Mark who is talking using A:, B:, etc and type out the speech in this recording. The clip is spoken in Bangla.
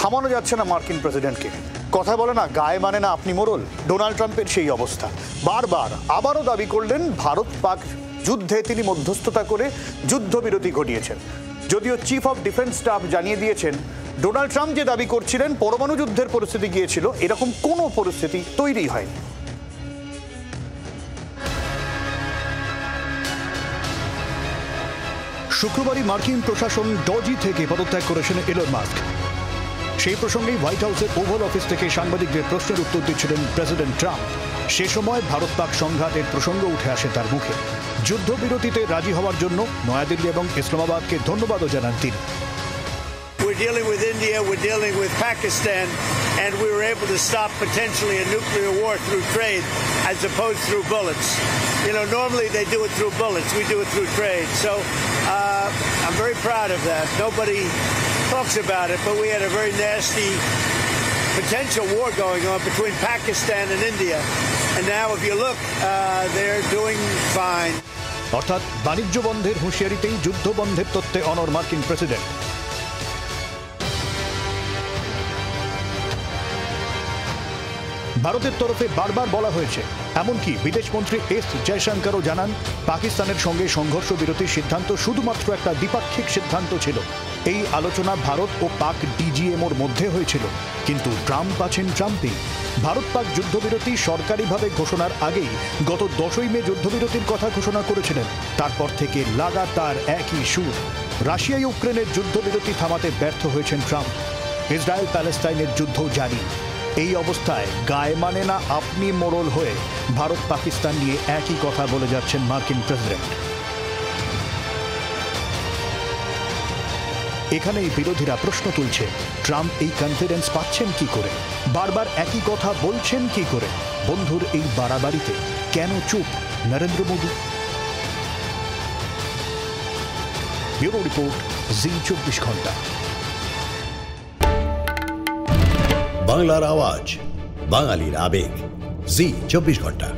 A: থামানো যাচ্ছে না মার্কিন প্রেসিডেন্টকে। কথা বলে না গায়ে মানে না আপনি মোড়ল, ডোনাল্ড ট্রাম্পের সেই অবস্থা। বারবার আবারও দাবি করলেন ভারত পাক যুদ্ধে তিনি মধ্যস্থতা করে যুদ্ধবিরতি ঘটিয়েছেন। যদিও চিফ অফ ডিফেন্স স্টাফ জানিয়ে দিয়েছেন ডোনাল্ড ট্রাম্প যে দাবি করছিলেন পরমাণু যুদ্ধের পরিস্থিতি গিয়েছিল, এরকম কোনো পরিস্থিতি তৈরি হয়নি। শুক্রবারই মার্কিন প্রশাসন ডজি থেকে পদত্যাগ করেছেন ইলন মাস্ক। সেই প্রসঙ্গেই হোয়াইট হাউসের ওভাল অফিস থেকে সাংবাদিকদের প্রশ্নের উত্তর দিচ্ছিলেন প্রেসিডেন্ট ট্রাম্প। সে সময় ভারত পাক সংঘাতের প্রসঙ্গ উঠে আসে তার মুখে। যুদ্ধবিরতিতে রাজি হওয়ার জন্য নয়াদিল্লি এবং ইসলামাবাদকে ধন্যবাদও জানান তিনি।
B: We're dealing with India, we're dealing with Pakistan, and we were able to stop potentially a nuclear war through trade as opposed through bullets. You know, normally they do it through bullets, we do it through trade. So I'm very proud of that. Nobody talks about it, but we had a very nasty potential war going on between Pakistan and India. And now if you look, they're doing fine.
A: অর্থাৎ বাণিজ্য বন্ধের হুঁশিয়ারিতেই যুদ্ধ বন্ধের তত্ত্বে অনড় মার্কিন প্রেসিডেন্ট। ভারতের তরফে বারবার বলা হয়েছে, এমনকি বিদেশমন্ত্রী এস জয়শঙ্করও জানান পাকিস্তানের সঙ্গে সংঘর্ষ বিরতির সিদ্ধান্ত শুধুমাত্র একটা দ্বিপাক্ষিক সিদ্ধান্ত ছিল। এই আলোচনা ভারত ও পাক ডিজিএমওর মধ্যে হয়েছিল, কিন্তু ট্রাম্প আছেন ট্রাম্পই। ভারত পাক যুদ্ধবিরতি সরকারিভাবে ঘোষণার আগেই গত 10ই মে যুদ্ধবিরতির কথা ঘোষণা করেছিলেন। তারপর থেকে লাগাতার একই সুর। রাশিয়া ইউক্রেনের যুদ্ধবিরতি থামাতে ব্যর্থ হয়েছেন ট্রাম্প। ইসরায়েল প্যালেস্টাইনের যুদ্ধ জারি। এই অবস্থায় গায়ে মানে না আপনি মোড়ল হয়ে ভারত পাকিস্তান নিয়ে একই কথা বলে যাচ্ছেন মার্কিন প্রেসিডেন্ট। এখানেই বিরোধীরা প্রশ্ন তুলছে, ট্রাম্প এই কনফিডেন্স পাচ্ছেন কি করে, বারবার একই কথা বলছেন কি করে? বন্ধুর এই বাড়াবাড়িতে কেন চুপ নরেন্দ্র মোদী? ব্যুরো রিপোর্ট, জি 24 ঘন্টা।
C: বাংলার আওয়াজ, বাঙালির আবেগ, জি 24 ঘন্টা।